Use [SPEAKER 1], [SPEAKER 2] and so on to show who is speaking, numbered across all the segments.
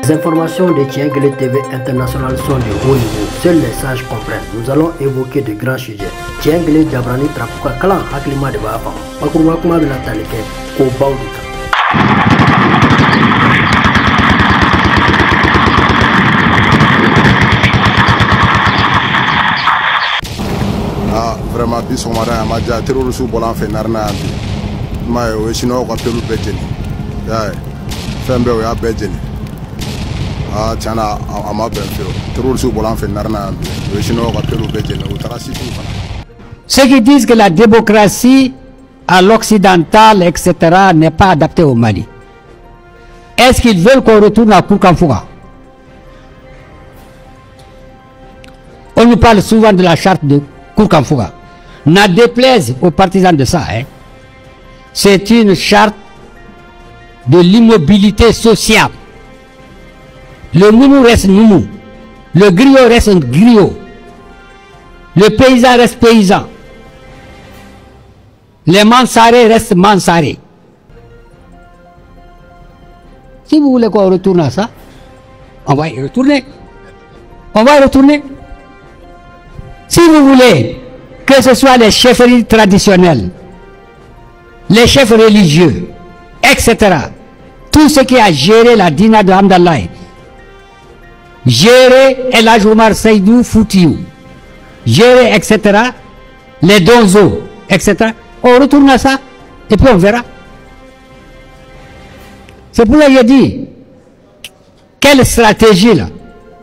[SPEAKER 1] Les informations de Tienglé TV International sont de haut niveau. Seuls les sages comprennent. Nous allons évoquer de grands sujets. Tienglé Jabrani Trapuka Kalan Haklima de Bafa. Makurmakuma de la Talike, Kobaudika.
[SPEAKER 2] Vraiment, bisous, madame, ma dia, terroristes ou bolan fait narna. Ma chinois ou appelé Béjeni. Fembe ou Béjeni. Ah, tiens, à ma belle, terroristes ou bolan fait narna. Chinois ou appelé Béjeni.
[SPEAKER 3] Ceux qui disent que la démocratie à l'occidental, etc., n'est pas adaptée au Mali, est-ce qu'ils veulent qu'on retourne à Koukanfouga? On nous parle souvent de la charte de Koukanfouga. N'a déplaise aux partisans de ça, hein. C'est une charte de l'immobilité sociale. Le noumou reste noumou, le griot reste un griot, le paysan reste paysan, les mansarés restent mansarés. Si vous voulez qu'on retourne à ça, on va y retourner. On va y retourner. Si vous voulez que ce soit les chefferies traditionnelles, les chefs religieux, etc., tout ce qui a géré la dîna de Hamdallah, géré El Hadj Omar Seydou Foutiou, géré, etc., les donzos, etc., on retourne à ça et puis on verra. C'est pour ça que je dis, quelle stratégie là?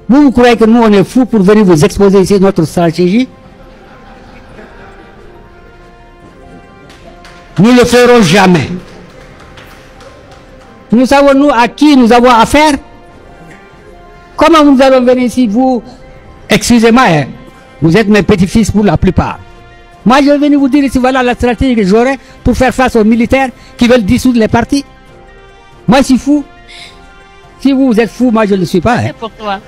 [SPEAKER 3] Vous croyez que nous on est fous pour venir vous exposer ici notre stratégie? Nous ne le ferons jamais. Nous savons nous à qui nous avons affaire. Comment nous allons venir ici, vous, excusez-moi, hein, vous êtes mes petits-fils pour la plupart. Moi je vais venir vous dire ici, voilà la stratégie que j'aurai pour faire face aux militaires qui veulent dissoudre les partis. Moi je suis fou. Si vous êtes fou, moi je ne le suis pas. Hein.
[SPEAKER 4] C'est pour toi.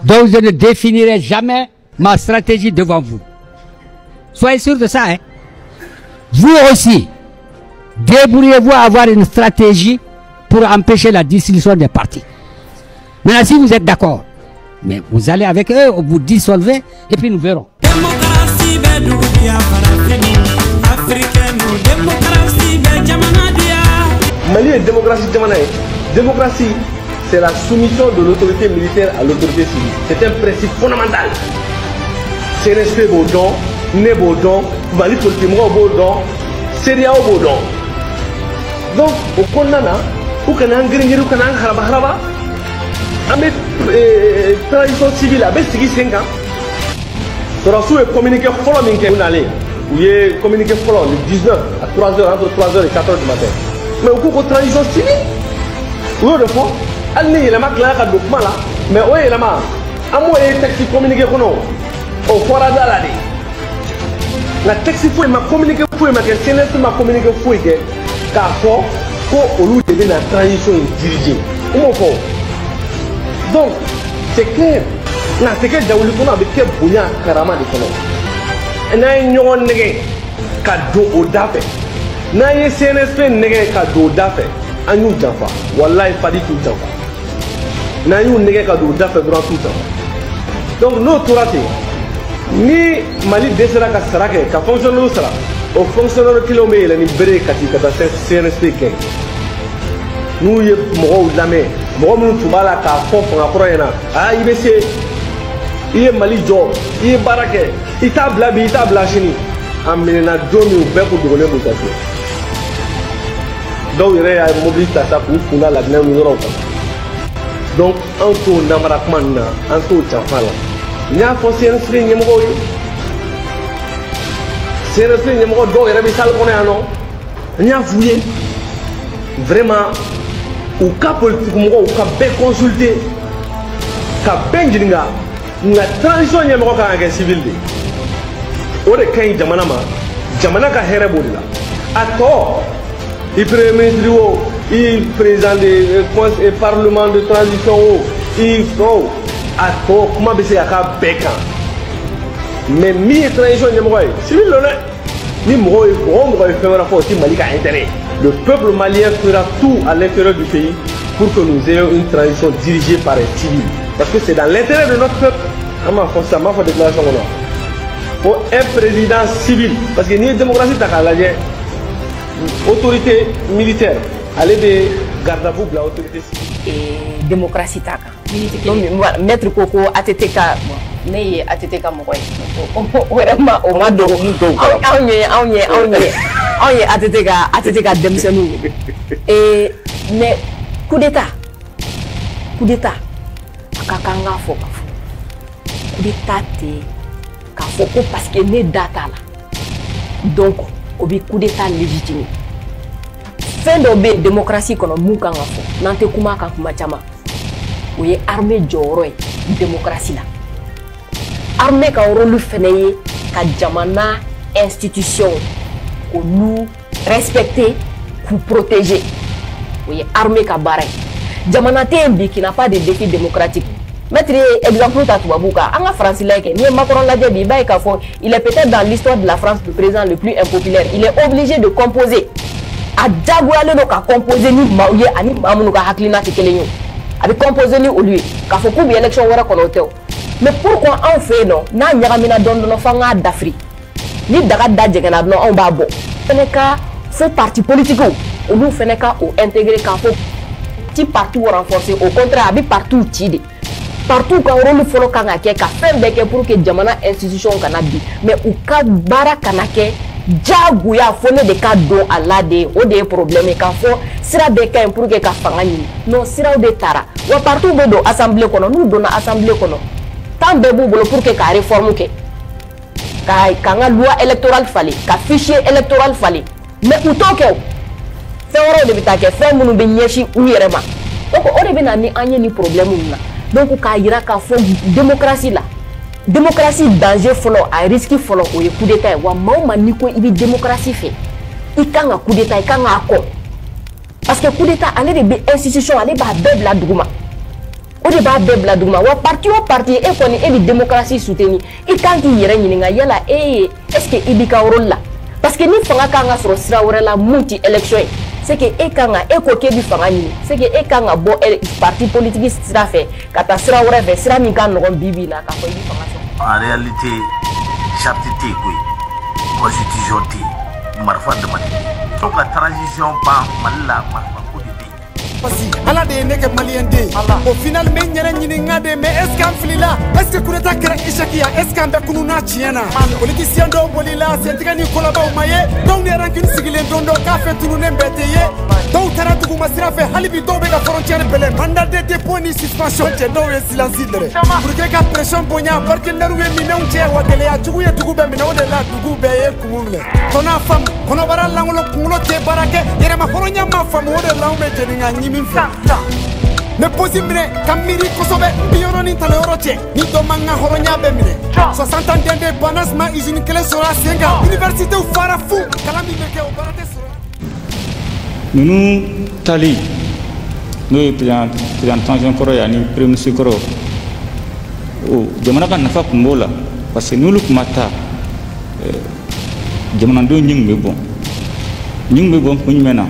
[SPEAKER 3] Donc je ne définirai jamais ma stratégie devant vous. Soyez sûr de ça. Hein. Vous aussi, débrouillez-vous à avoir une stratégie pour empêcher la dissolution des partis. Maintenant, si vous êtes d'accord, mais vous allez avec eux, vous dissolvez, et puis nous verrons.
[SPEAKER 5] Mali est démocratie. Démocratie, c'est la soumission de l'autorité militaire à l'autorité civile. C'est un principe fondamental. C'est respect Baudon, Né Baudon, Mali politique Baudon, Syria Baudon. Donc, au Kondana, ou Kanan Gringir ou Kanan Haraba, avec tradition civile, avec 5 ans, Torassou est communiqué follow me où il est communiqué follow le 19 à 3h, entre 3h et 4h du matin. Mais au cours de tradition civile, oui, de fond, elle n'est pas claire à document là, mais oui, elle est là. À moi, il y a un texte communiqué pour nous. Au fond, là, la texte pour m'a communiqué pour m'a CNS m'a communiqué pour car quoi, qu'au lieu de la transition dirigée. Comment faire? Donc, c'est clair. Là, c'est que Daouli qu'on a avec quel bouillon carama de colon. Et n'a une yon négé cadeau au dafé. N'a une CNSP négé cadeau dafé. Un yon jafa. Wallah, il fallait tout jafa. N'a une négé cadeau dafé durant tout ça. Donc, nous, tout raté. Ni Mali desera ka sarake ka fonctionnaire sara au fonctionnaire kilomètre ni béré kati ka CNSP ke nous y mo lamé mo mun tubala ka fon fon akroyena ah ibc iye Mali jo iye barake itabla bi itabla chini amena domi be ko dogole mo tassé donc il y a mobilité ça pour funda la gna nous ron donc en tout namara kmanna en tout chafala nya fo CNSP ñemgo yi CNSP ñemgo do yere bi sal ko ne ano nya fouye vraiment ou ka politique mo ou ka be consulter ka benjinga na transition ñemgo ka nga civil de o de kay jamana ma jamana ka here bodila ato i premier ministre wo i président de conseil parlement de transition wo i fo ato kuma bese aka beka mais mi transition de moy civil le ni moy on moy faire rapport si Mali ka intérêt le peuple malien fera tout à l'intérieur du pays pour que nous ayons une transition dirigée par un civil. Parce que c'est dans l'intérêt de notre peuple. On déclaration pour un président civil. Parce que ni démocratie autorité militaire, allez de garde à vous de l'autorité civile.
[SPEAKER 4] Et démocratie taka. Maître Koko ATTK ne ATTK mokoy. Vraiment au moins on y ATTK demsenu. Et mais coup d'état kakanga fo coup d'état te ka foko parce que ne data là. Donc obi coup d'état légitime. Fin de démocratie kono mukanga fo nante kuma ka kuma chama. Oye armée joroy démocratie là. Armée ka rôle feneye ka jamana institution ko nous respecter pour protéger. Oye armée ka baray. Jamana tembi qui n'a pas de défi démocratique. Mettre exemple Tatouabouka, en France, Macron l'a dit, il est peut-être dans l'histoire de la France le président le plus impopulaire. Il est obligé de composer. A Djagouale a composé ni Maouye, ani Mamouka Haklina Tekelenyo. Avec composé ni au lui, car faut que l'élection soit connotée. Mais pourquoi on fait non? Na Yaramina donne nos fanga d'Afrique. Ni Dagat Dadjegana non en babo. Feneka, faut parti politique ou nous Feneka ou intégrer car faut petit partout renforcer. Au contraire, avec partout tiré. Partout quand on fait le kanake, ka fait beke pour que jamana institution kanabi, mais ou ka bara kanake, jagouya fone de ka do ala de o de problème ka fo sira beke pour que ka fangani non sira de tara wa partout bedo assemblée kono nous donna assemblée kono tant bebu bolo pour que ka réforme ke ka kanga loi électorale fallait ka fichier électoral fallait mais ou toke fait oro de bitake fait munu be nyeshi ou yerema donc o de be na ni anye ni problème na. Donc, quand il y a une démocratie là, démocratie danger follow, à risque follow, ou coup d'état, ou maman niko il démocratie fait. Il quand un coup d'état, il quand un accord. Parce que coup d'état, aller des institutions, aller bas beb la douma. Ou de bas beb la douma. Ou parti, et qu'on est une démocratie soutenue. Et quand il y a une là, est-ce que il dit qu'un rôle là? Parce que nous faisons quand on se sera la multi-élection. C'est que ekanga ekoke bi fangani c'est que ekanga bo parti politique sera fait kata sera wora fait sera mi kan no bibi na ka ko bi fangation
[SPEAKER 6] en réalité charte té koy constitution té marfa de mali donc la transition pas malala marfa ko de
[SPEAKER 7] ala de neke malien de au final men nyere nyini ngade mais est-ce qu'en filila est-ce que kuneta kra ishakia est-ce qu'en be kununa chiena politicien do bolila sentigani kolaba o maye donc ne rankine sigile dondo ka fait tunu nembeteye donc tara tugu masira fait halibi do be ka frontière belen mandat de dépôt ni suspension te do e silence dere pour que ka pression bonya partenaire we minon che wa tele ya tugu ye tugu be mino de la tugu be e kumule kona fam kona bara langulo kungulo te barake yere ma foronya ma fam de la me teninga mais possible kamiri kosobe bioroni taleoroche ni do manga horonya be mine 60 ans d'indépendance ma usine kele sera 5 ans université ou fara fou kalami meke o barate sera
[SPEAKER 8] nous tali nous président tension koro ya ni premier ministre koro o jamana kan nafa kumbola parce que nous lu mata jamana do nyingbe bon kunymena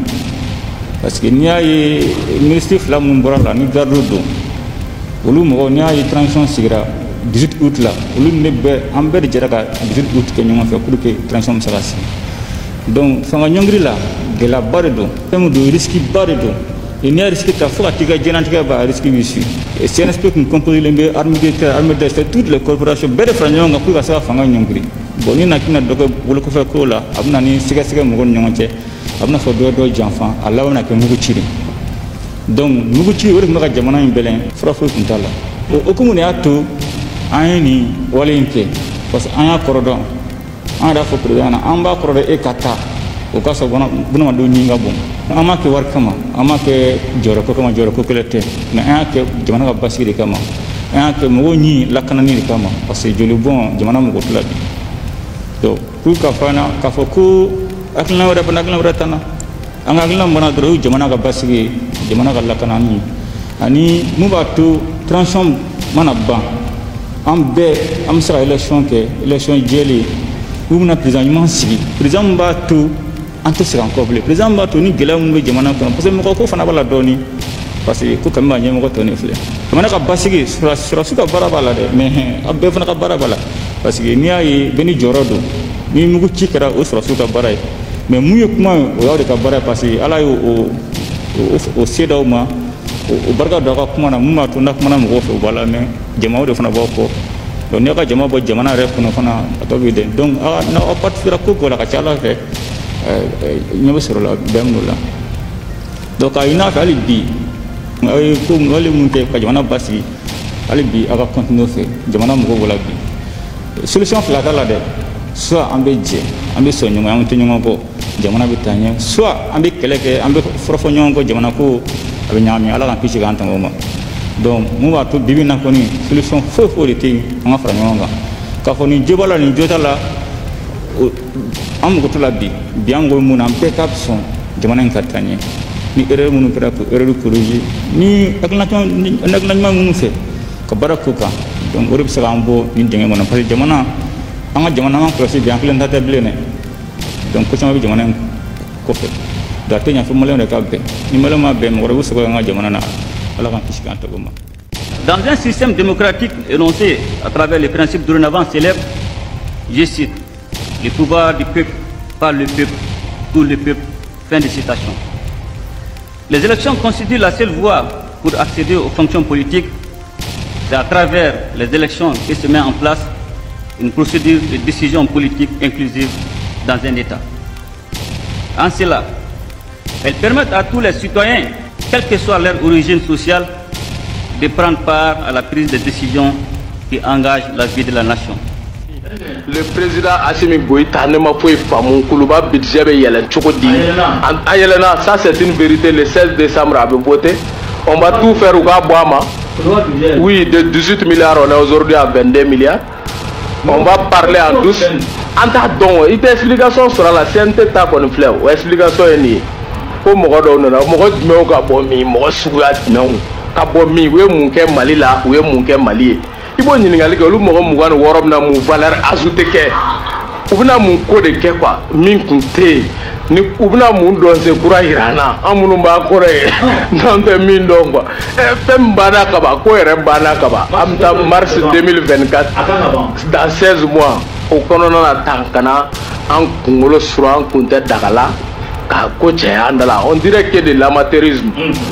[SPEAKER 8] parce que n'y a ministre flamme borala ni gardo do olu mo n'y a transition sigira 18 août là olu ne be amber jeraka 18 août ke nyoma fait pour que transition sarasi donc fanga nyongri là de la barre do temu do risque barre do il n'y a risque ta fois tiga jenantika ba risque ici et c'est un aspect qu'on compose les armées de toutes les corporations bere franyo nga pour ça fanga nyongri bon ni nakina dogo bolo ko fa ko la abna ni siga mo nyonche abna fo do janfan Allah wana ke mugu chiri donc mugu chiri wori maka jamana in belen frafo kuntala o kumune ato ayini walinke parce que anya korodo an da fo président an ba korodo e kata o kaso bona ma do nyinga bon ama ke war kama ama ke joro ko kelete na anya ke jamana ka basiri kama anya ke mo nyi lakana ni kama parce que joli bon jamana mo ko tulabi to ku ka fana ka fo ko akilna wada panakilna wada tana anga akilna mbana dro jamana ka basigi jamana ka lakana ni ani mubatu transition mana ba ambe am sera élection jeli ubna président imansi président batu anto sera encore blé président batu ni gela mun be jamana ko parce que mo ko fana bala doni parce que ko kamma nyemo to ne fle mana ka basigi sura suka barabala de mais abbe fana ka barabala parce que ni ay beni jorodo ni mugu cikara o sura suka baray mais mu yekuma o yawde ka baray parce que ala yo o sedaw ma o barka do ka kuma na muma to na kuma na mo fo bala mais jama de fana boko donc ne ka jama bo jamana rek no fana atobi de donc na o pat fira ko la ka chala fe nyebe sura la bemnula donc ayina ka alibi ay ko ngale mun te ka jamana basi alibi aga continuer fe jamana mo wala bi solution fla kala de soit ambe je ambe sonyo am tunyo ko jamana bitanya soit ambe keleke ambe frofo nyongo jamana ko abe nyami ala kan pichi kan tangoma donc mu wa to bibi na ko ni solution fo de te nga fra nyonga ka fo ni jebala ni jotala am ko to la bi biango mun am pe cap son jamana en katanye ni erreur munu kera ko erreur corriger ni agnatma munu fe ko barakuka donc orib sagambo ni denge mona parce que jamana anga jamana man ko ci bien clen tata blene donc ko sama bi jamana ko fe da tenya fu malen ka be ni malama be mo rebu ko anga jamana na ala kan kiska antagoma.
[SPEAKER 9] Dans un système démocratique énoncé à travers les principes dorénavant célèbres, je cite, le pouvoir du peuple par le peuple pour le peuple, fin de citation. Les élections constituent la seule voie pour accéder aux fonctions politiques. C'est à travers les élections que se met en place une procédure de décision politique inclusive dans un État. En cela, elles permettent à tous les citoyens, quelle que soit leur origine sociale, de prendre part à la prise de décisions qui engagent la vie de la nation.
[SPEAKER 5] Le président Assimi Goïta ne m'a pas fait Koulouba budget ça c'est une vérité. Le 16 décembre avait voté. On va tout faire au Gabouama. Oui, de 18 milliards, on est aujourd'hui à 22 milliards. On va parler en douce. En tant que il y a explication sur la CNT qu'on fait. L'explication est niée. Pour moi, on a Kabomi, oui, mon ké Mali là, oui, mon ké Mali. Il faut n'y aller que le moment où on voit une valeur ajoutée que, ou bien mon code de quoi, min compté, ni ou bien mon don se kura irana, amuno ba kore, nante min don quoi. Fem bana kaba, ko ere bana kaba. Amta mars 2024, dans 16 mois, au konono na tankana, en Congolo sur un compte d'Agala. On dirait que de l'amateurisme.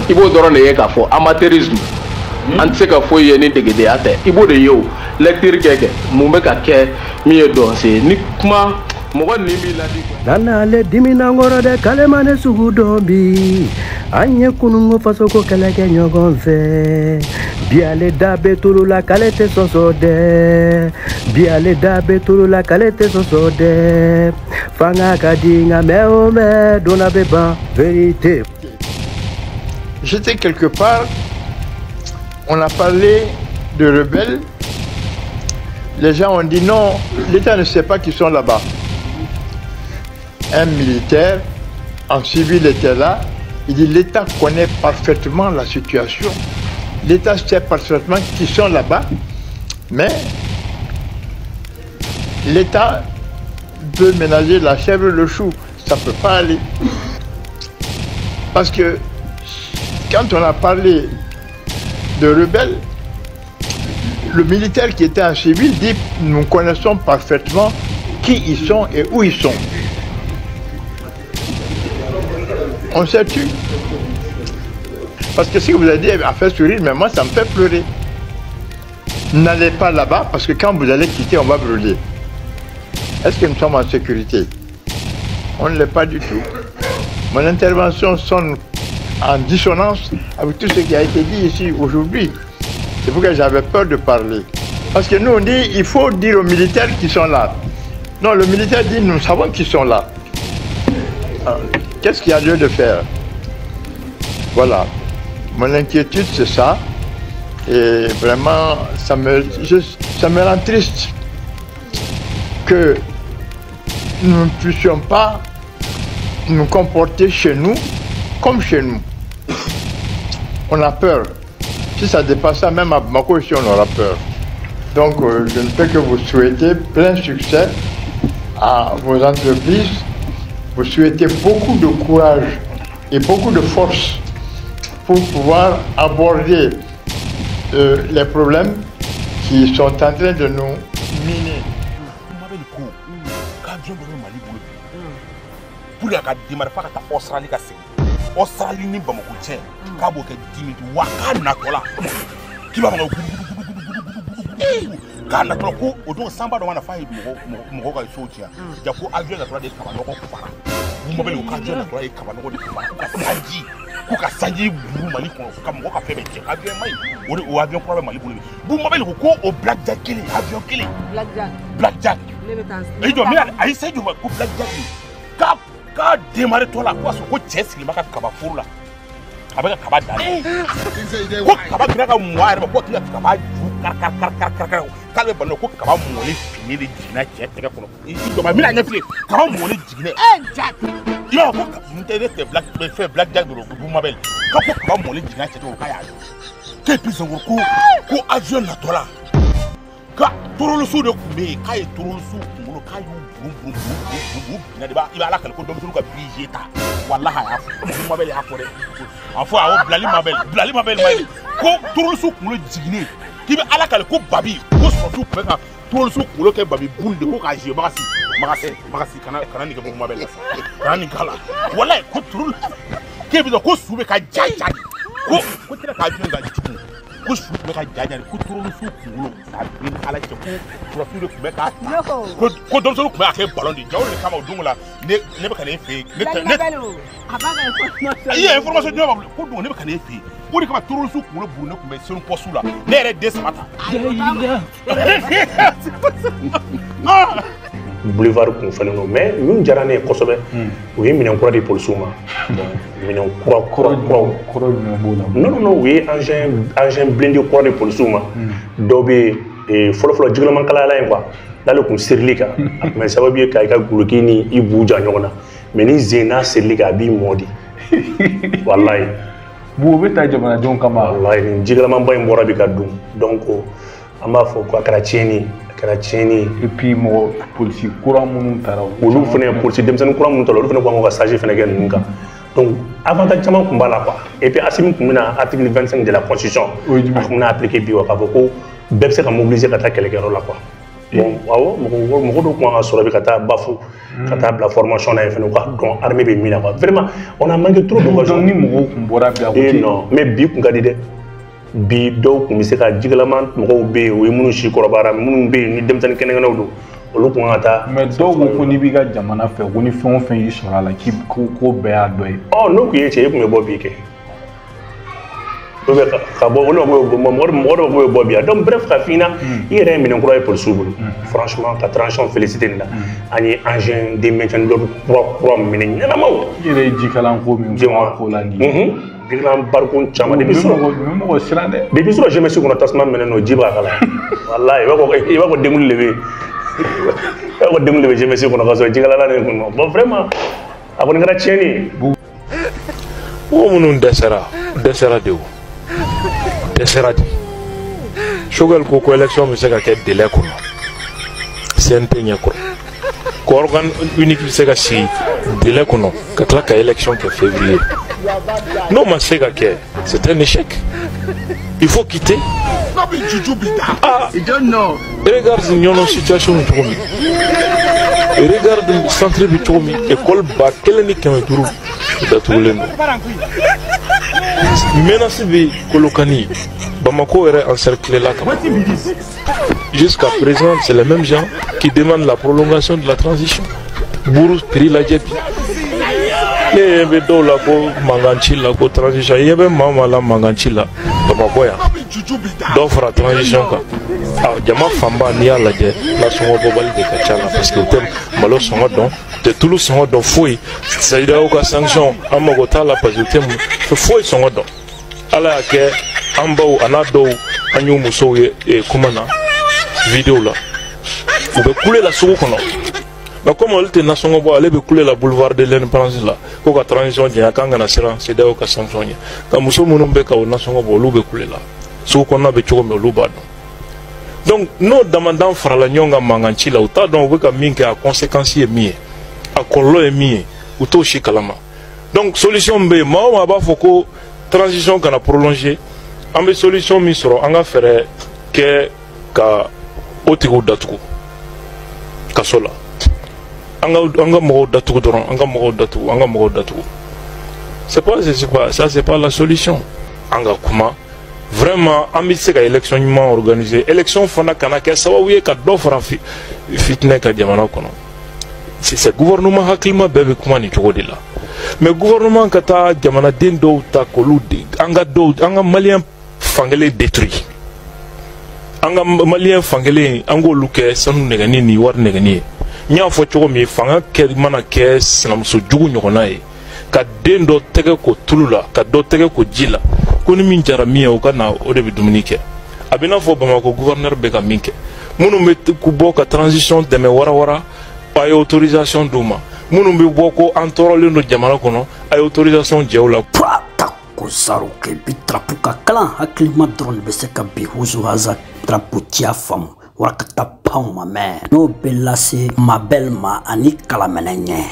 [SPEAKER 5] Il faut donner un café. Amateurisme. On sait qu'il faut y aller de à terre. Il faut de yo. Lecture quelque. Moumeka ke mieux danser. Ni comment moi ni mi la dit.
[SPEAKER 1] Nana le diminangoro de kalemane sugudombi. Anye kunungo fasoko keleke nyogonfe. Biale dabe tulu la kalete sosode. Biale dabe tulu la kalete sosode. Fanga kadinga meome dona beba vérité.
[SPEAKER 10] J'étais quelque part, on a parlé de rebelles. Les gens ont dit non, l'État ne sait pas qu'ils sont là-bas. Un militaire en civil était là. Il dit l'État connaît parfaitement la situation. L'État sait parfaitement qu'ils sont là-bas. Mais l'État peut ménager la chèvre le chou. Ça ne peut pas aller. Parce que quand on a parlé de rebelles, le militaire qui était en civil dit nous connaissons parfaitement qui ils sont et où ils sont. On s'est tué. Parce que si vous avez dit, elle a fait sourire, mais moi ça me fait pleurer. N'allez pas là-bas parce que quand vous allez quitter, on va brûler. Est-ce que nous sommes en sécurité? On ne l'est pas du tout. Mon intervention sonne en dissonance avec tout ce qui a été dit ici aujourd'hui. C'est pourquoi j'avais peur de parler. Parce que nous on dit, il faut dire aux militaires qui sont là. Non, le militaire dit, nous savons qu'ils sont là. Qu'est-ce qu'il y a lieu de faire? Voilà. Mon inquiétude, c'est ça. Et vraiment, ça me rend triste que nous ne puissions pas nous comporter chez nous comme chez nous. On a peur. Si ça dépasse ça, même à Bamako, ici, on aura peur. Donc, je ne peux que vous souhaiter plein succès à vos entreprises. Vous souhaitez beaucoup de courage et beaucoup de force pour pouvoir aborder les problèmes qui sont en train de nous miner.
[SPEAKER 11] Pour la démarrer pas à Australie, Australie ni Bamako tient, Cabo que 10 minutes, Wakana Tola. Qui va me Kana Toko, au dos Samba de Wanafa, Moga et Sotia. Japo avion à des Cabanoko Fara. Vous m'avez l'occasion de travailler Cabanoko de Sanji. Kuka Sanji, vous m'avez comme Moka fait avion Mai, ou avion problème Mali. Vous m'avez le coup au Blackjack killing, avion killing. Blackjack. Et donc, I said you were Blackjack. Cap. Quand démarrer toi la quoi sur quoi chess il m'a qu'à kabafour là avec un kabad d'aller quoi kabad grec à moi et quoi tu as kabad car quand le bon quoi kabad molé fini les dîners jet les gars qu'on il doit m'amener à neufler kabad molé dîner jack il a quoi internet black fait blackjack de vous m'appelle quand quoi kabad molé dîner jet au kaya quel plus en coup quoi avion là toi là quand tout le sou de mais quand tout le sou mon caillou il va là quelque chose de plus ta wallahi ma belle afore afo awo blali ma belle ko tout sou ko jigné qui va ala quelque babi ko so tout ka tout sou ko ke babi boule de ko ka je magasi kana ni ko ma belle kana ni kala wallahi ko tout ke bi ko sou be ka jaja ko tira ka bien ga jitu ko sou be ka jaja ko tout sou ko sa bin ala ke ko profil de be ka ko don so ko ba ke ballon de jaw le kama dum la ne be ka ne fe ayi information de ko dum ne be ka ne fe ko de kama tout sou ko bu ne ko be sur poste là ne re des mata
[SPEAKER 12] boulevard kun falen no mais min jarane kosobe o yi minen kura de police ma minen kura non o yi engin blindé kura de police ma do be folo jiglaman kala la en quoi dale kun serlika mais sababu ka ka guluki ni ibuja nyona mais ni zena serlika bi modi wallahi bu be ta jamana don kama wallahi ni jiglaman bay mbora bi ka dum donc amba fo ko akara cheni et puis mo police courant mun tara olu fene police demsen courant mun tara olu fene ko ngo sage fene gen nunka donc avantage chama ko bala quoi et puis asimi kumina article 25 de la constitution on a appliqué bi wa ko beb se ka mobiliser ka ta quelqu'un là quoi bon waaw mo do ko soro bi ka ta bafu ka ta la formation na fene ko donc armée be mina quoi vraiment on a manqué trop d'occasion ni mo ko mbora bi a non mais bi ko ngadi de bi do ko mi se ka jiglaman mo be o munu shi korobara munu be ni dem tan kenen ngawdo olu ko ngata mais do ko ni bi ga jamana fe ko ni fon yi sora la ki ko be adoy oh no ko yeche ko me bobi ke do be ka bo no mo bobi donc bref ka fina ire mi non croire pour soubou franchement ta transition félicité nda ani engin de maintien de pro mi ni na maw ire jikalan ko mi ko la ni Bilan barkun chama depuis sur je me suis qu'on tasman meneno jiba kala wallahi il va ko demul lever je me suis qu'on a so jigala la ne bon vraiment abon ngara cheni o munun desera di shogal ko élection mi sega ke délai ko sente nyako ko organe unique sega si délai ko no ka élection que février. Non, mais c'est un échec. Il faut quitter. Ah, regarde notre situation. Regarde le centre de Tomi. École bas, quel est le Cameroun? Menace de Kolokani. Bamako est encerclé là. Jusqu'à présent, c'est les mêmes gens qui demandent la prolongation de la transition. Bourou, Piri la Djepi. Il y a do la ko manganchi la ko transition il y a mama la manganchi la Bamako ya do fera transition ka jama famba ni ala je la songo bobali de kachala parce que tem malo songo don de tout songo don foi ça ira au ka sanction amago tala parce que tem foi songo don ala ke ambao anado anyu muso e kumana vidéo là vous pouvez couler la songo kono. Mais comme on était national, on allait couler la boulevard de l'indépendance là. Quand la transition vient, quand on a c'est d'ailleurs que sanction. Quand nous sommes au national, on va couler là. Ce qu'on a besoin de l'oubad. Donc nous demandons faire la nyonga manganchi là. Autant donc on veut que à conséquences est mieux, à collo est mieux, ou tout chikalama. Donc solution B, moi on va faut que
[SPEAKER 13] transition kana prolonger an bɛ solution min sɔrɔ an ka fɛɛrɛ kɛ ka o tigiw datugu kaso la an ka mɔgɔw datugu dɔrɔn an ka mɔgɔw datugu c'est pas la solution an ka kuma vraiment an bɛ se ka élection ɲuman organiser élection fana kana kɛ sababu ye ka dɔ fara fitinɛ ka jamana kɔnɔ c'est gouvernement hakilima bɛɛ bɛ kuma nin cogo de la mais gouvernement ka taa jamanaden dɔw ta k'olu an ka maliyɛn fankelen détruit an ka maliyɛn fankelen an k'olu kɛ sanu nɛgɛni ni wari nɛgɛni ye n y'a fɔ cogo min fanga mana kɛ sinamuso jugu ɲɔgɔnna ye ka den dɔ tɛgɛ ko tulu la ka dɔ tɛgɛ ko ji la ko ni min jara min ye o ka na o de bɛ dumuni kɛ a bɛ n'a fɔ Bamako gouverneur bɛ ka min kɛ minnu bɛ bɔ ka transition dɛmɛ warawara a ye autorisation d'u ma minnu bɛ bɔ ko an tɔɔrɔlen don jamana kɔnɔ a ye autorisation jɛ u la.
[SPEAKER 1] ko saro ke bi drapeau ka kalan hakilima dɔrɔn de bɛ se ka bi husu haza drapeau tiya faamu wara ka taa panw ma mɛ n'o bɛ lase Mabel ma ani Kalaminɛ ɲɛ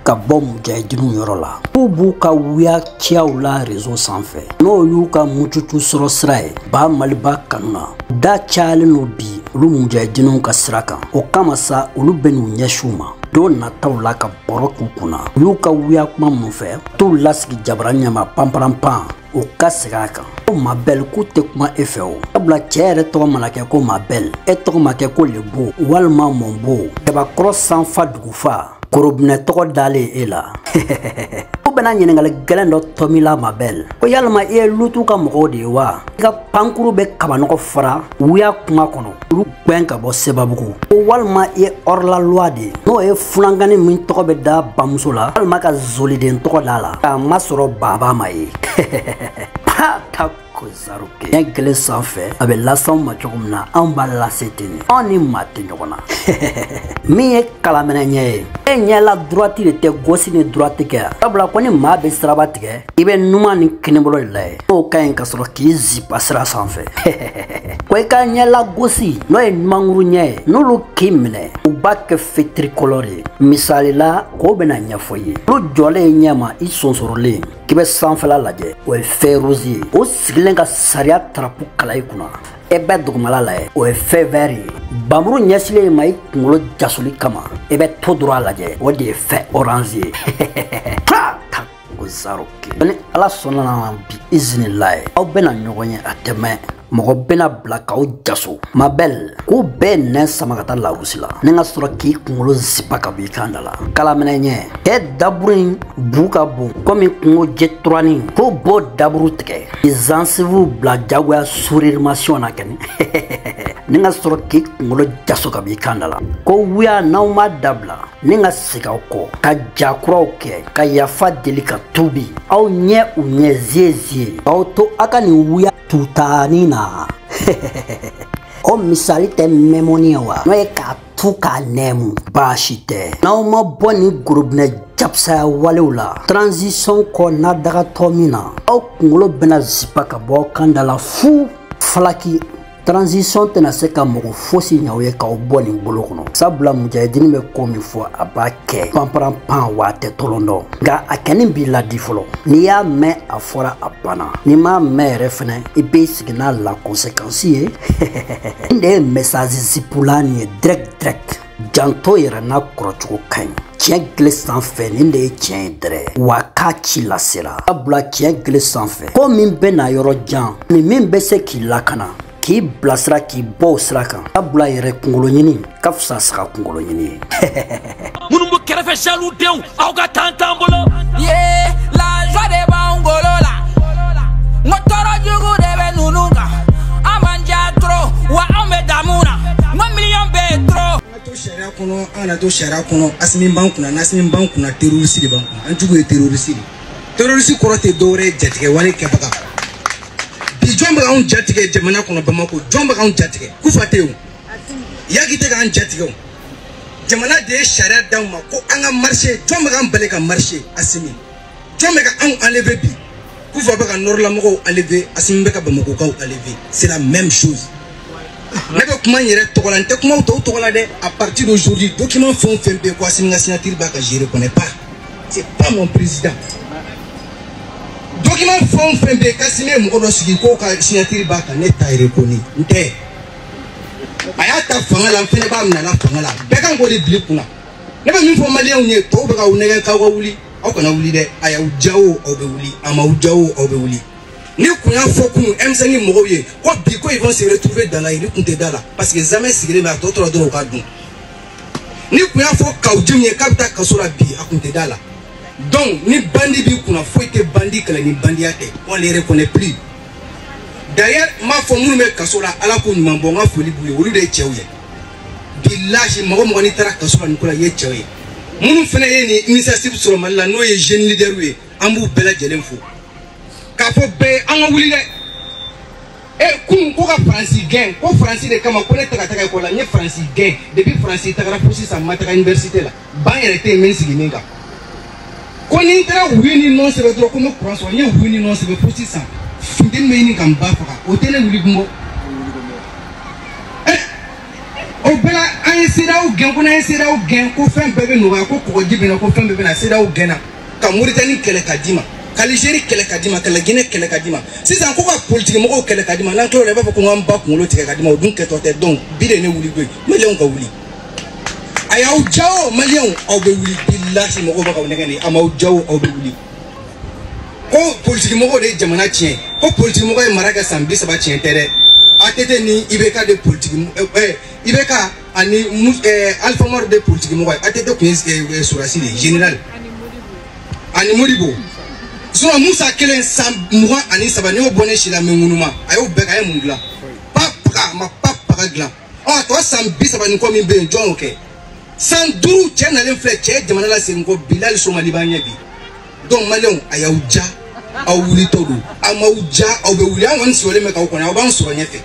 [SPEAKER 1] ka bɔ mujahidiniw yɔrɔ la k'u b'u ka wuya ciyaw la réseau sanfɛ n'o y'u ka mututu sɔrɔ sira ye ba Maliba kanu na da cayalen no bi olu mujahidiniw ka sira kan o kama sa olu bɛ n'u ɲɛsiw ma don nataw la ka bɔrɔ k'u kunna u y'u ka wuya kuma minnu fɛ t'u lasigi jabara ɲɛma panparanpan o ka segin a kan ko Mabel k'u tɛ kuma e fɛ o sabula cɛ yɛrɛ tɔgɔ mana kɛ ko Mabel e tɔgɔ ma kɛ ko Lebo walima Mɔnbo Dabakɔrɔ sanfa dugufa Korobinɛ tɔgɔ dalen e la ko bɛna ɲininkali gɛlɛn dɔ tɔmila Mabel ko yalima i ye lutu ka mɔgɔw de ye wa i ka pankuru bɛ kabanɔgɔ fara wuya kuma kɔnɔ olu gwɛn ka bɔ Sebabugu ko walima i ye hors-la-loi de ye n'o ye fulangani min tɔgɔ bɛ da bamuso la walima ka zoliden tɔgɔ da la k'a ma sɔrɔ baba ma ye ko zaro ke ɲɛ gɛlɛn sanfɛ a bɛ lasanw ma cogo min na anw b'a lase ten de anw ni maa tɛ ɲɔgɔn na min ye Kalaminɛ ɲɛ ye e ɲɛla droite de tɛ gauche ni droite kɛ sabula ko ni maa bɛ siraba tigɛ i bɛ numan ni kinibolo de layɛ n'o ka ɲi ka sɔrɔ k'i zipa sira sanfɛ ko i ka ɲɛla gauche n'o ye numankuru ɲɛ ye n'olu k'i minɛ u b'a kɛ feu tricolore ye misali la k'o bɛna ɲɛfɔ i ye olu jɔlen ɲɛma i sonsorolen k'i bɛ sanfɛla lajɛ o ye feu rose ye o sigilen ka sariya tarapu kala i kunna e bɛ dugumala lajɛ o ye feu vert ye bamuru ɲɛsilen ma i kunkolo jasoli kama e bɛ to dɔrɔn a lajɛ o de ye feu orange ye ko zaro ke ni ala sɔnna na bi izinilaye aw bɛna ɲɔgɔn ye a tɛmɛ mɔgɔ bɛna bila k'aw jaso Mabel k'u bɛɛ nɛn sama ka taa lawusi la ni ka sɔrɔ k'i kunkolo zipa ka bɔ i kan da la Kalaminɛ ɲɛ kɛ daburu in bu ka bon komi kungo jeturanin k'o b'o daburu tigɛ i zansifu bila jagoya surimation na kɛnɛ ni ka sɔrɔ k'i kunkolo jaso ka bɔ i kan da la ko wuya n'aw ma dabila ni ka segin aw kɔ ka jakuraw kɛ ka yafa deli ka tubi aw ɲɛ u ɲɛ ziye k'aw to aw ka nin wuya tutani na o misali tɛ mɛmɔni ye wa n'o ye k'a tu k'a nɛmu baasi tɛ n'aw ma bɔ ni gorobinɛ japsaya walew la transition kɔ n'a dagatɔ min na aw kunkolo bɛna zipa ka bɔ aw kan da la fu falaki transition tɛna se ka mɔgɔ fosi ɲaw ye k'aw bɔ nin bolo kɔnɔ sabula mujahidini bɛ ko min fɔ a b'a kɛ panparanpan wa a tɛ tɔlɔn dɔn nka a kɛni b'i ladi fɔlɔ n'i y'a mɛn a fɔra a banna n'i m'a mɛn yɛrɛ fɛnɛ i b'i sigi n'a la conséquence ye nin de ye message zipula nin ye direct janto yɛrɛ n'a kɔrɔcogo ka ɲi tiɲɛ gile sanfɛ nin de ye tiɲɛ ye dɛrɛ wa k'a ci lasera sabula tiɲɛ gile sanfɛ ko min bɛ na yɔrɔ jan ni min bɛ se k'i lakana k'i bilasira k'i bɔ o sira kan sabula yɛrɛ kunkolo ɲini ka fisa saga kunkolo ɲini ye
[SPEAKER 14] minnu bɛ kɛrɛfɛ salu denw aw ka tan t'an bolo ye la joie de b'an golo la n ko tɔɔrɔ jugu de bɛ ninnu kan an b'an diya trop wa an bɛ damu na n ko miliyɔn bɛ yen trop. an ka to sariya kɔnɔ an kana to sariya kɔnɔ Asimi b'an kunna n'Asimi b'an kunna terroriste de b'an kunna an jugu ye terroriste de terroriste kɔrɔ tɛ dɔwɛrɛ ye jatigɛ wale kɛbaga. jɔn bɛ k'anw jatigɛ jamana kɔnɔ Bamako jɔn bɛ k'anw jatigɛ Kufa tɛ yen Yaki tɛ k'an jatigɛ o jamana de ye sariya d'aw ma ko an ka marché jɔn bɛ k'an bali ka marché Asimi jɔn bɛ ka anw enlever bi Kufa bɛ ka Nɔrɔlamɔgɔw enlever Asimi bɛ ka Bamakokaw enlever c'est la même chose ne bɛ kuma n yɛrɛ tɔgɔ la n tɛ kuma tɔw tɔgɔ la dɛ à partir d'aujourd'hui document fɛn o fɛn bɛ ko Asimi ka signature b'a kan je reconnais pas c'est pas mon président
[SPEAKER 15] document fond fembe kasime mo do sigi ko ka signature ba ka ne tayre ko ni nte ayata fanga la fene ba mna la fanga la be kan go de bli kuna ne be mi fo malien nye to be ka unega ka go wuli o kana wuli de aya ujawo o be wuli ama ujawo o be wuli ni kunya fo kun M5 mo ye ko bi ko ils vont se retrouver dans la rue kunte dala parce que jamais sigre ma to to do ka dun ni kunya fo ka ujimye kapta kasura bi akunte dala. Donc, ni bandi bi kuna foi que bandi kala ni bandiate, on les reconnaît plus. D'ailleurs, ma famille me kasola ala ko nyuma bonga foli buye wolu de chewye. Billahi mago mo ni tara kasola nikola ye chewye. Munu fene ye ni initiative sur malla no ye jeune leader we ambu bela jelen fo. Ka fo be anga wuli de. E kun ko ka France gain, ko France de kama ko ne taka ko la ni France gain, depuis France taka pour sa mataka université la. Ba yere te men sigi ninga. Quand on est winning non c'est trop comme croix soigner winning non c'est pour 600 findin meini kam ba faka hôtel wuli gumbo o bela an sira o gen ko na sira o gen ko fen bebe no ko ko jibina ko fen bebe na sira o gena ka Mauritanie kele kadima ka Algérie kele kadima ka Guinée kele kadima si ça ko ka politique mo ko kele kadima na ko le ba ko ngamba ko lo tike kadima o dun ke to te donc bile ne wuli gwe me le on ka wuli aya o jawo malien o be wuli billahi mo ko ba ko ngani ama o jawo o be wuli ko politique mo ko de jamana tien ko politique mo ko e maraka sambi saba tien tere atete ni ibeka de politique ibeka ani alpha mor de politique mo ko atete ko surasi de général ani modibo so musa kelen sam mo ani saba ni o bonne shila mengunuma ayo beka e mungla papa ma papa gla o to sambi saba ni ko mi be jon okay sans duru tient à l'infléchir de manière c'est encore bilal sur malibanya bi donc malon ayauja awuli todo amauja awbewuli an so le meka ko na ban so nyefe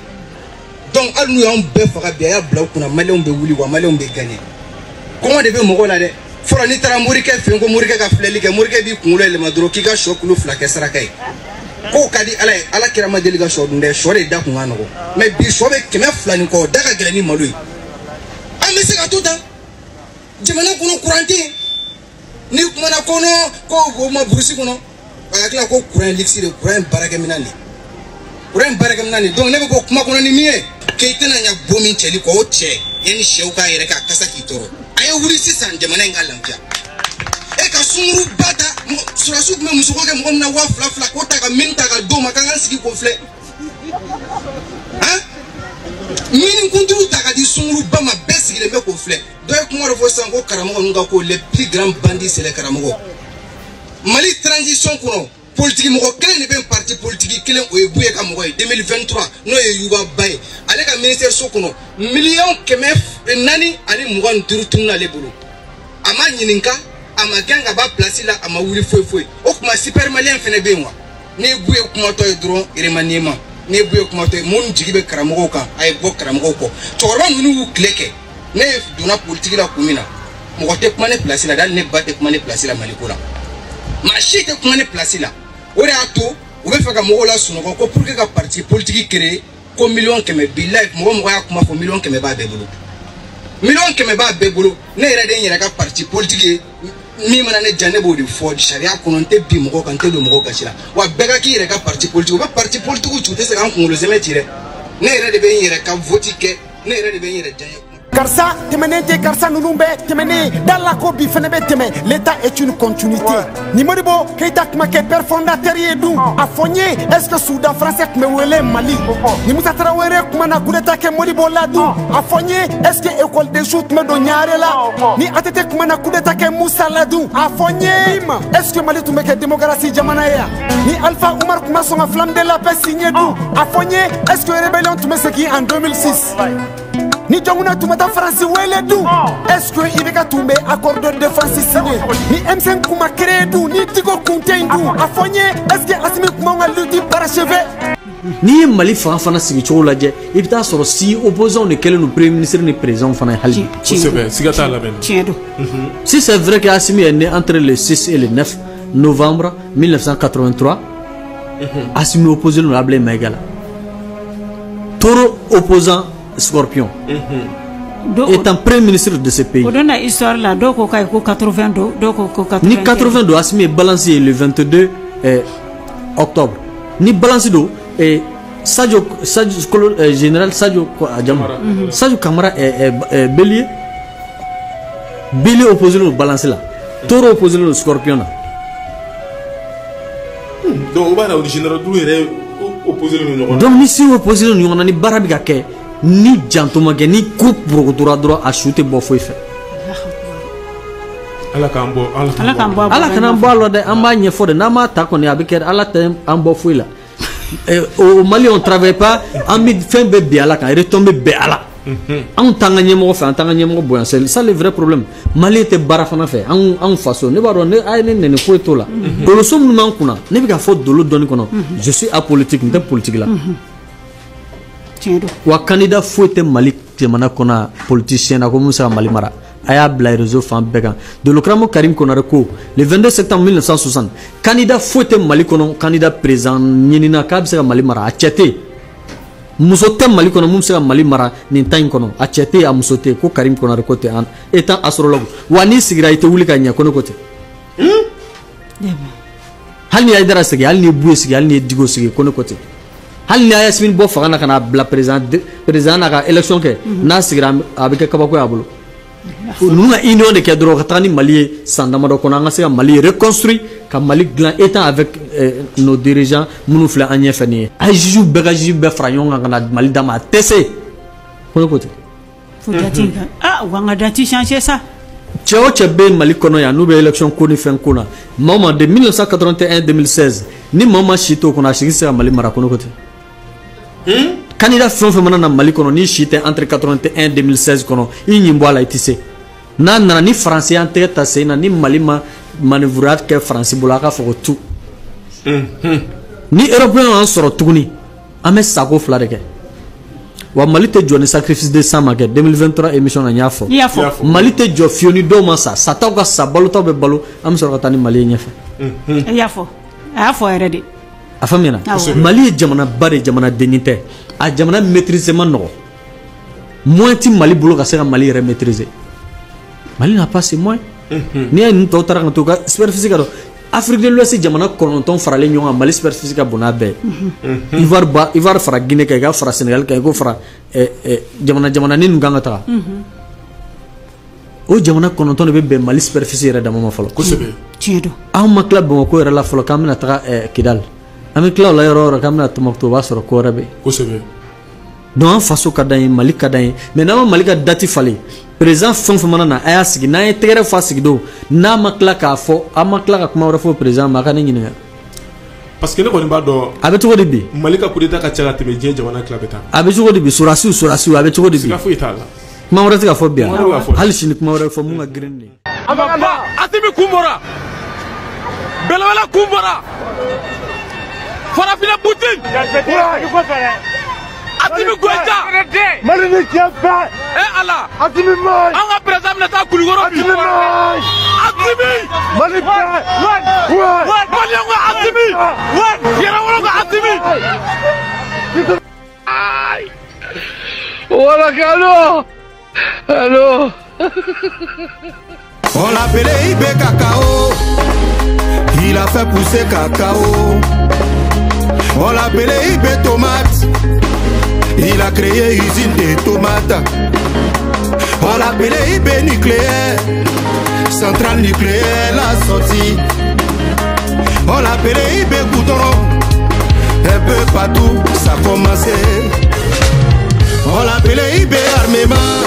[SPEAKER 15] donc alu yon be fara bi ya bla ko na malon be wuli wa malon be gagner comment devait mo la de fora ni tara murike fe ngo murike ka fleli ke murike bi kungulo le madro ki ka shokulu flake sarakai ko kadi ala kirama delegation dunde shore da ku ngano mais bi shobe keme flani ko daga gelani malui amese ka tuta jamana kono kurante ni kumana kono ko ma burusi kono akila ko kuran lixire kuran baraka minani donc ne ko kuma kono ni miye ke tena nya bomi cheli ko oche yani sheuka yere ka kasa kitoro ayo wuri sisan jamana ngalamja e ka sumuru bata surasu kuma musuko ke mo na wa fla ko ta ka minta ka do makanga siki ko fle mini kuntu ta ka di sumuru ba ma besi le me ko fle do e kuma refo sango karamo nga ko les plus grands bandits c'est les karamo Mali transition kono politique mo ko kelen ne ben parti politique kelen o e buye ka mo 2023 no e yuba bay ale ka ministère so kono million kemef nani ali mo wan turtuna le bulu ama nyininka ama ganga ba place la ama wuri foi o kuma super malien fene benwa ne buye kuma to e dron iremanima ne buye kuma to mon jigibe karamo ka ay bo karamo ko to orba nunu kleke ne dona politique la kumina mo ko te kuma ne place la dal ne ba te kuma ne place la malikola ma chite kuma ne place la ore ato o be faka mo la suno ko pour que ka parti politique créer ko million keme billahi mo ya kuma ko million keme ba bebulu ne ere de nyere ka parti politique mi mana ne jane bo di fo di sharia kono te bi mo ko kan te do mo ko gashira wa bega ki ere ka parti politique ba parti politique u chute se kan ko lo zeme tire ne ere de be nyere ka vote ke ne ere de be nyere jane
[SPEAKER 7] Karsa, temenente Karsa Nulumbe, temene, dans la Kobi Fenebe Teme, l'État est une continuité. Nimoribo, Keita Kmake, père fondateur Yedou, a Fogné, est-ce que Soudan français Kmewele Mali? Nimoussa Traoré, Kumana Kouleta Kemoribo Ladou, a Fogné, est-ce que école de shoot me donnare là? Ni Atete Kumana Kouleta Kemoussa Ladou, a Fogné, est-ce que Mali Toumeke démocratie Jamanaya? Ni Alpha Oumar Koumasson a flamme de la paix signé Dou, a Fogné, est-ce que Rébellion Toumeseki en 2006? Ni jonguna tumata France wele du est-ce que ibeka tumbe accord de défense signé ni M5 kuma créé du ni tigo contain du afogné est-ce que asmi kuma nga lutti parachevé
[SPEAKER 16] ni Mali fana sigi cogo lajɛ i bɛ taa sɔrɔ si opposants de kɛlen don premier ministre ni président fana hali
[SPEAKER 13] kosɛbɛ siga t'a la bɛn
[SPEAKER 16] tiɲɛ don si c'est vrai que Assimi est né entre le 6 et le 9 novembre 1983 Assimi opposé non Ablaye Maïga la Toro opposant Scorpion étant premier ministre de ce pays.
[SPEAKER 17] On histoire là, donc au 82, donc au 82.
[SPEAKER 16] Ni 82, Assimi est balancé le 22 octobre ni balance do et Sadio général Sadio Camara est bélier opposé au balance là taureau opposé au scorpion là.
[SPEAKER 13] Donc on va au général opposé au
[SPEAKER 16] donc ni si opposé au ɲɔgɔn na ni baara bɛ ka kɛ ni jantuma kɛ ni coup brokotora dɔrɔn a su tɛ bɔ foyi fɛ.
[SPEAKER 13] Ala k'an bɔ
[SPEAKER 16] ala kana bɔ a la dɛ an b'a ɲɛfɔ de n'an m'a ta kɔni a bɛ kɛ ala tɛ an bɔ foyi la. Au Mali on travaille pas an bɛ fɛn bɛɛ bin ala kan retombé bɛɛ ala. Anw t'an ka ɲɛmɔgɔ fɛ an t'an ka ɲɛmɔgɔ bonya c'est ça le vrai problème. Mali tɛ baara fana fɛ anw faso ne b'a dɔn ne a ye ne nɛni foyi t'o la. Doloso minnu b'an kunna ne bɛ ka fɔ dolo dɔɔni kɔnɔ je suis apolitique n tɛ politique la. Wa candidat foyi tɛ Mali jamana kɔnɔ politicien na ko mun bɛ se ka Mali mara. A y'a bila réseau fan bɛɛ kan Dolokramo Karim Konare ko le 22 septembre 1960 candidat foyi tɛ Mali kɔnɔ candidat président ɲinina k'a bɛ se ka Mali mara a cɛ tɛ muso tɛ Mali kɔnɔ mun bɛ se ka Mali mara nin temps in kɔnɔ a cɛ tɛ a muso tɛ ko Karim Konare ko tɛ an étant astrologue wa n'i sigira i tɛ wuli ka ɲɛ ko ne ko tɛ hali ni Aïdara sigi hali ni Buye sigi hali ni Digo sigi ko ne ko tɛ hali ni Yasmine bɔ fanga na ka na bila président n'a ka élection kɛ n'a sigira a bɛ kɛ kabako y'a bolo. Nous avons une union de cadres qui Mali sans demander qu'on a Mali reconstruit, que Mali étant avec nos dirigeants, nous faisons un effet. Ajou bagage befrayon ngana Mali dama tessé. Pour côté.
[SPEAKER 17] Faut dire ah on a dû changer ça.
[SPEAKER 16] Tchao tchebe Mali kono ya nouvelle élection koni fin kona. Moment de 1981-2016 ni moment chito qu'on a chigi Mali mara kono côté. Candidat fɛn na Mali kɔnɔ ni si tɛ entre 81 et 2016 kɔnɔ i ɲin bɔ a la i tɛ se n'a nana ni Français an tɛgɛ ta sen na ni Mali ma manœuvre kɛ France bolo a ka fɔ ko tu ni européen y'an sɔrɔ tuguni an bɛ sago fila de kɛ wa Mali tɛ jɔ ni sacrifice de sang ma kɛ 2023 émission na n y'a fɔ Mali tɛ jɔ fiyewu ni dɔw ma sa taw ka sa balotaw bɛ balo an bɛ sɔrɔ ka taa ni Mali ye ɲɛfɛ
[SPEAKER 17] i y'a fɔ a y'a fɔ yɛrɛ de
[SPEAKER 16] a faamuyana Mali ye jamana ba de jamana denni tɛ a jamana maîtriser man nɔgɔ moins ti Mali bolo ka se ka Mali yɛrɛ maîtriser Mali n'a pas ces moyens n'i y'a ye nin tɔw taara ka to ka superficie ka dɔn Afrique de l'Ouest jamana 9 faralen ɲɔgɔn kan Mali superficie ka bon n'a bɛɛ Ivoire fara Guinée kan i ka fara Sénégal kan i ko fara jamana ni ninnu kan ka taga o jamana 9 de bɛ bɛn Mali superficie yɛrɛ dama ma fɔlɔ
[SPEAKER 17] tiɲɛ don
[SPEAKER 16] anw ma tila Bamako yɛrɛ la fɔlɔ k'an bɛna taga Kidal an bɛ tila o la yɔrɔ o yɔrɔ k'an bɛna Tombouctou o b'a sɔrɔ ko wɛrɛ bɛ yen donc an faso ka d'an ye Mali ka d'an ye mais n'an ma Mali ka date falen président fɛn o fɛn mana na a y'a sigi n'an ye tɛgɛrɛ fɔ a sigidenw n'a ma tila k'a fɔ an ma tila ka kuma wɛrɛ fɔ président ma a ka ne ɲininka
[SPEAKER 13] parce que ne kɔni b'a dɔn
[SPEAKER 16] a bɛ cogo di bi
[SPEAKER 13] Mali ka coup d'état ka ca ka tɛmɛ diɲɛ jamana tila bɛɛ ta
[SPEAKER 16] a bɛ cogo di bi sorasiw a bɛ cogo di bi
[SPEAKER 13] siga foyi t'a la
[SPEAKER 16] kuma wɛrɛ tɛ ka fɔ bi yan hali sini kuma wɛrɛ fɔ mun ka girin de
[SPEAKER 14] Asimi Kumbora Belawala Kumbora Farafina Poutine Asimi Goïta
[SPEAKER 7] Mali ni tiɲɛ fɛ
[SPEAKER 14] Eh Allah
[SPEAKER 7] Asimi maɲi
[SPEAKER 14] an ka président bɛna taa Kulikɔrɔ bi
[SPEAKER 7] Asimi maɲi
[SPEAKER 14] Asimi
[SPEAKER 7] Mali fɛ
[SPEAKER 14] Maliyɛn ko Asimi Yɛrɛwolo ko Asimi
[SPEAKER 7] Wala kalo Allô
[SPEAKER 18] On l'appelait Ibé Cacao, il a fait pousser cacao. On l'appelait Ibé Tomate, il a créé usine de tomates. On l'appelait Ibé Nucléaire, centrale nucléaire la sortie. On l'appelait Ibé Goudron, un peu partout ça commençait. On l'appelait Ibé Armement,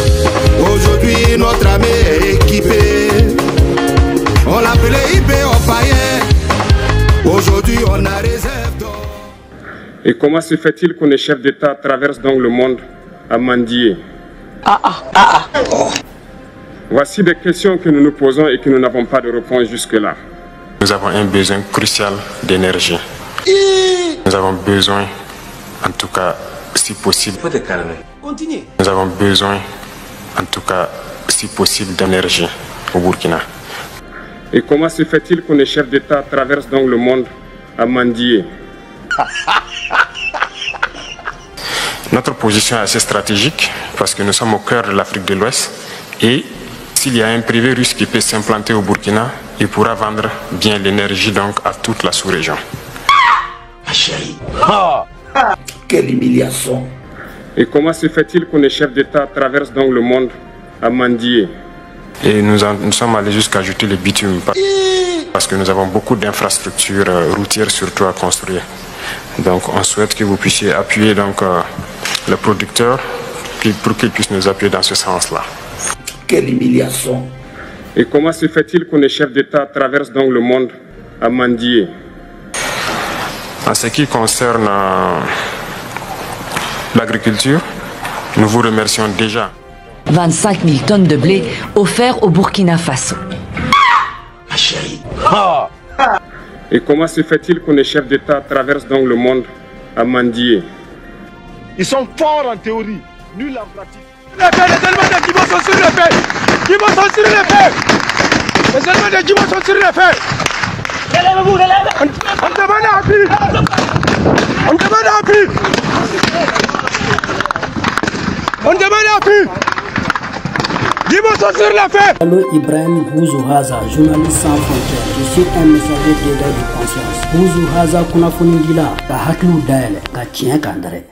[SPEAKER 18] aujourd'hui notre armée est équipée. On l'appelait Ibé Opayen, aujourd'hui on a réserve d'or.
[SPEAKER 19] Et comment se fait-il qu'un chef d'État traverse donc le monde à mendier? Voici des questions que nous nous posons et que nous n'avons pas de réponse jusque-là.
[SPEAKER 20] Nous avons un besoin crucial d'énergie. Nous avons besoin, en tout cas, si possible.
[SPEAKER 18] Faut te calmer. Continue.
[SPEAKER 20] Nous avons besoin, en tout cas, si possible, d'énergie au Burkina.
[SPEAKER 19] Et comment se fait-il qu'un chef d'État traverse donc le monde à mendier?
[SPEAKER 20] Notre position est assez stratégique parce que nous sommes au cœur de l'Afrique de l'Ouest et s'il y a un privé russe qui peut s'implanter au Burkina, il pourra vendre bien l'énergie donc à toute la sous-région.
[SPEAKER 6] chérie. Quelle humiliation.
[SPEAKER 19] Et comment se fait-il que les chefs d'État traversent donc le monde à mendier?
[SPEAKER 20] Et nous sommes allés jusqu'à ajouter le bitume parce que nous avons beaucoup d'infrastructures routières surtout à construire. Donc on souhaite que vous puissiez appuyer donc, le producteur pour qu'il puisse nous appuyer dans ce sens-là.
[SPEAKER 6] Quelle humiliation.
[SPEAKER 19] Et comment se fait-il que les chefs d'État traversent donc le monde à mendier?
[SPEAKER 20] En ce qui concerne l'agriculture, nous vous remercions déjà.
[SPEAKER 21] 25 000 tonnes de blé offerts au Burkina Faso.
[SPEAKER 6] Ma chérie.
[SPEAKER 19] Et comment se fait-il que les chefs d'État traversent donc le monde à mendier?
[SPEAKER 11] Ils sont forts en théorie, nuls en pratique. Les éléments de Djibo sont sur les faits. Djibo sont sur les faits. Les éléments de Djibo sont sur les faits. Relèvez-vous, relèvez. On demande à appui. On demande à appui. On demande à appui. Djibo sont sur les faits.
[SPEAKER 1] Allo Ibrahim Bouzou Haza, journaliste sans frontières. Je suis un messager d'état de conscience. Bouzou Haza Kunafunindila, ka haklu daele, ka tien kandare.